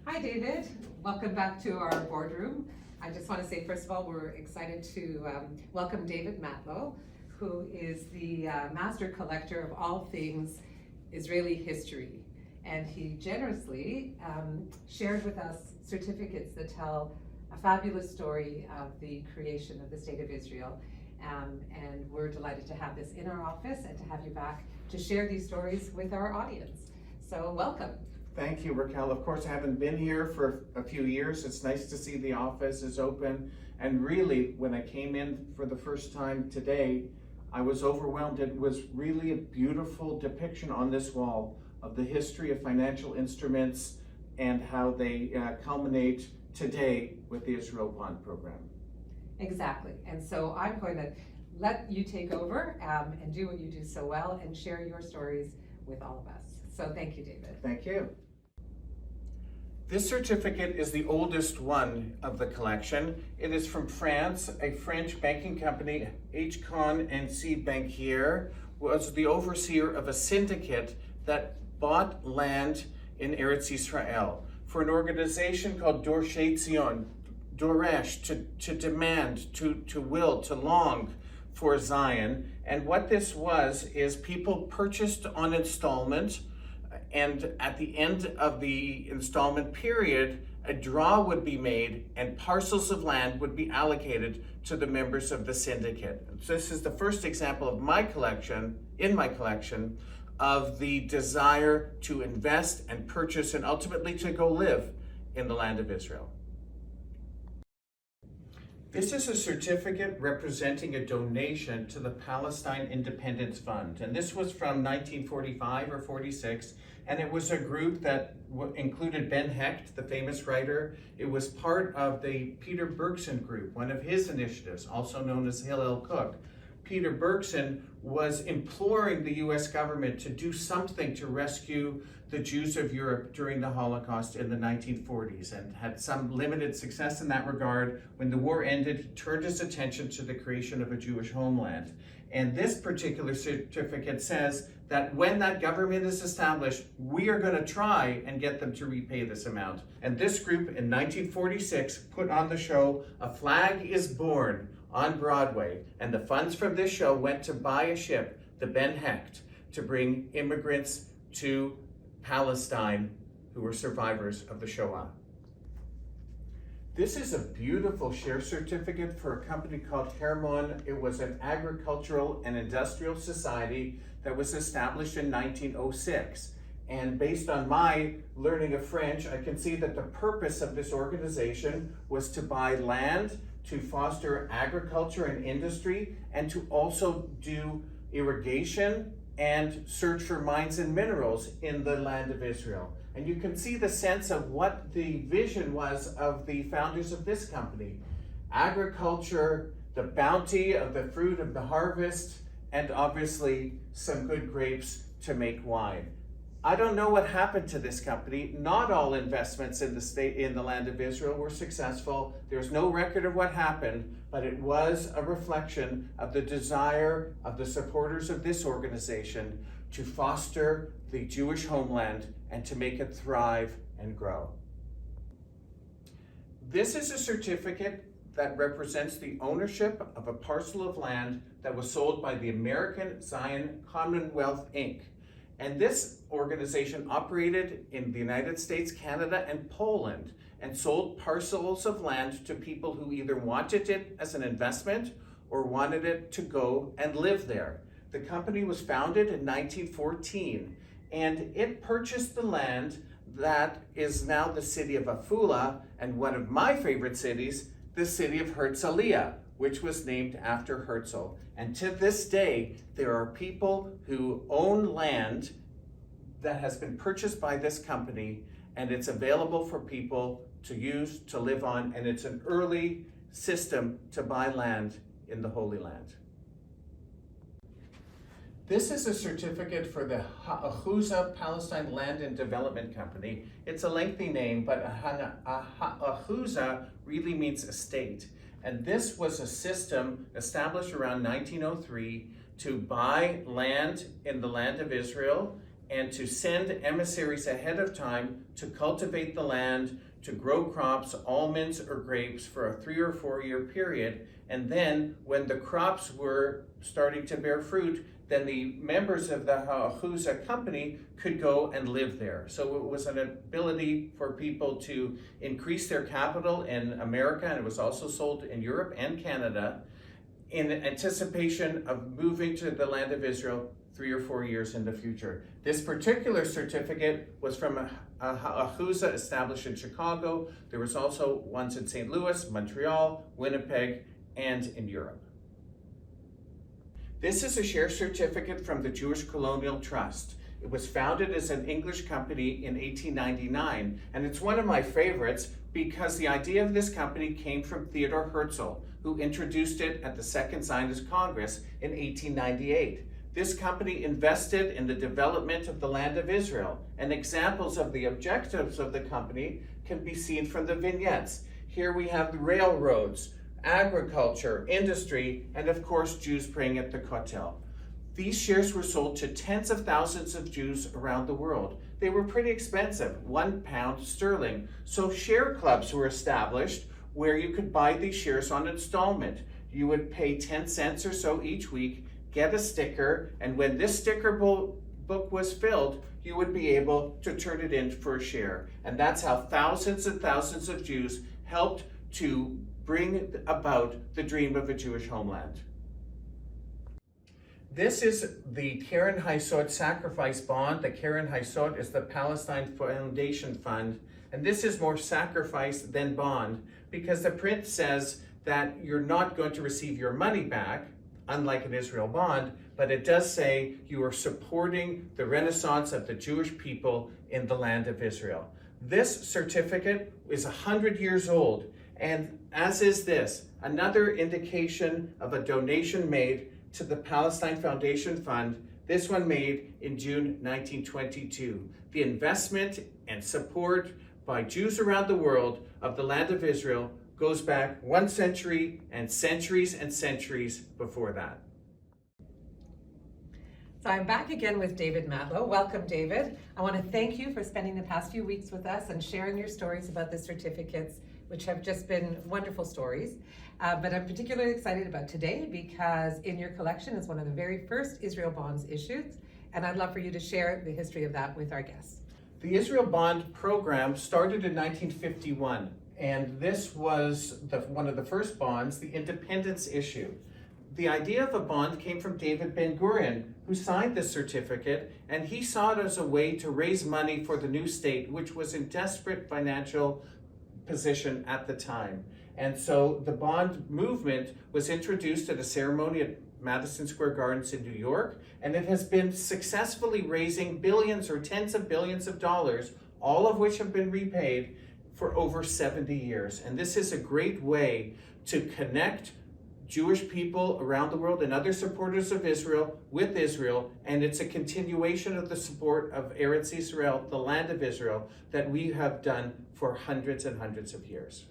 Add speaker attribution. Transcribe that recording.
Speaker 1: Hi, David. Welcome back to our boardroom. I just want to say, first of all, we're excited to welcome David Matlow, who is the master collector of all things Israeli history. And he generously shared with us certificates that tell a fabulous story of the creation of the State of Israel. And we're delighted to have this in our office and to have you back to share these stories with our audience. So welcome.
Speaker 2: Thank you, Raquel. Of course, I haven't been here for a few years. It's nice to see the office is open. And really, when I came in for the first time today, I was overwhelmed. It was really a beautiful depiction on this wall of the history of financial instruments and how they culminate today with the Israel Bond Program.
Speaker 1: Exactly. And so I'm going to let you take over and do what you do so well and share your stories with all of us. So thank you, David.
Speaker 2: Thank you. This certificate is the oldest one of the collection. It is from France. A French banking company, H. Con and C. Banquier, was the overseer of a syndicate that bought land in Eretz Israel for an organization called Dorshei Zion, Doresh, to demand, to will, to long for Zion. And what this was is people purchased on installment, and at the end of the installment period, a draw would be made and parcels of land would be allocated to the members of the syndicate. So this is the first example of my collection, of the desire to invest and purchase and ultimately to go live in the land of Israel. This is a certificate representing a donation to the Palestine Independence Fund. And this was from 1945 or 46. And it was a group that included Ben Hecht, the famous writer. It was part of the Peter Bergson group, one of his initiatives, also known as Hillel Cook. Peter Bergson was imploring the US government to do something to rescue the Jews of Europe during the Holocaust in the 1940s, and had some limited success in that regard. When the war ended, he turned his attention to the creation of a Jewish homeland. And this particular certificate says that when that government is established, we are going to try and get them to repay this amount. And this group in 1946 put on the show A Flag is Born on Broadway, and the funds from this show went to buy a ship, the Ben Hecht, to bring immigrants to Palestine who were survivors of the Shoah. This is a beautiful share certificate for a company called Hermon. It was an agricultural and industrial society that was established in 1906. And based on my learning of French, I can see that the purpose of this organization was to buy land, to foster agriculture and industry, and to also do irrigation and search for mines and minerals in the land of Israel. And you can see the sense of what the vision was of the founders of this company. Agriculture, the bounty of the fruit of the harvest, and obviously some good grapes to make wine. I don't know what happened to this company. Not all investments in the land of Israel were successful. There's no record of what happened, but it was a reflection of the desire of the supporters of this organization to foster the Jewish homeland and to make it thrive and grow. This is a certificate that represents the ownership of a parcel of land that was sold by the American Zion Commonwealth, Inc. And this organization operated in the United States, Canada, and Poland, and sold parcels of land to people who either wanted it as an investment or wanted it to go and live there. The company was founded in 1914, and it purchased the land that is now the city of Afula, and one of my favorite cities, the city of Herzliya, which was named after Herzl. And to this day, there are people who own land that has been purchased by this company, and it's available for people to use, to live on, and it's an early system to buy land in the Holy Land. This is a certificate for the Hahuza Palestine Land and Development Company. It's a lengthy name, but Hahuza really means estate. And this was a system established around 1903 to buy land in the land of Israel and to send emissaries ahead of time to cultivate the land, to grow crops, almonds or grapes for a 3 or 4 year period. And then when the crops were starting to bear fruit, then the members of the Hahuza company could go and live there. So it was an ability for people to increase their capital in America, and it was also sold in Europe and Canada in anticipation of moving to the land of Israel 3 or 4 years in the future. This particular certificate was from a Hahuza established in Chicago. There was also ones in St. Louis, Montreal, Winnipeg, and in Europe. This is a share certificate from the Jewish Colonial Trust. It was founded as an English company in 1899, and it's one of my favorites because the idea of this company came from Theodor Herzl, who introduced it at the Second Zionist Congress in 1898. This company invested in the development of the land of Israel, and examples of the objectives of the company can be seen from the vignettes. Here we have the railroads, agriculture, industry, and of course Jews praying at the Kotel. These shares were sold to tens of thousands of Jews around the world. They were pretty expensive, £1 sterling. So share clubs were established where you could buy these shares on installment. You would pay 10 cents or so each week, get a sticker, and when this sticker book was filled, you would be able to turn it in for a share. And that's how thousands and thousands of Jews helped to bring about the dream of a Jewish homeland. This is the Keren Hayesod sacrifice bond. The Keren Hayesod is the Palestine Foundation Fund, and this is more sacrifice than bond because the print says that you're not going to receive your money back, unlike an Israel bond, but it does say you are supporting the renaissance of the Jewish people in the land of Israel. This certificate is 100 years old, and as is this, another indication of a donation made to the Palestine Foundation Fund, this one made in June 1922. The investment and support by Jews around the world of the land of Israel goes back 1 century and centuries before that.
Speaker 1: So I'm back again with David Matlow. Welcome, David. I want to thank you for spending the past few weeks with us and sharing your stories about the certificates, which have just been wonderful stories. But I'm particularly excited about today because in your collection is one of the very first Israel bonds issued, and I'd love for you to share the history of that with our guests.
Speaker 2: The Israel Bond program started in 1951, and this was one of the first bonds, the independence issue. The idea of a bond came from David Ben-Gurion, who signed this certificate, and he saw it as a way to raise money for the new state, which was in desperate financial position at the time. And so the bond movement was introduced at a ceremony at Madison Square Gardens in New York, and it has been successfully raising billions or tens of billions of dollars, all of which have been repaid for over 70 years. And this is a great way to connect Jewish people around the world and other supporters of Israel with Israel, and it's a continuation of the support of Eretz Israel, the land of Israel, that we have done for hundreds and hundreds of years.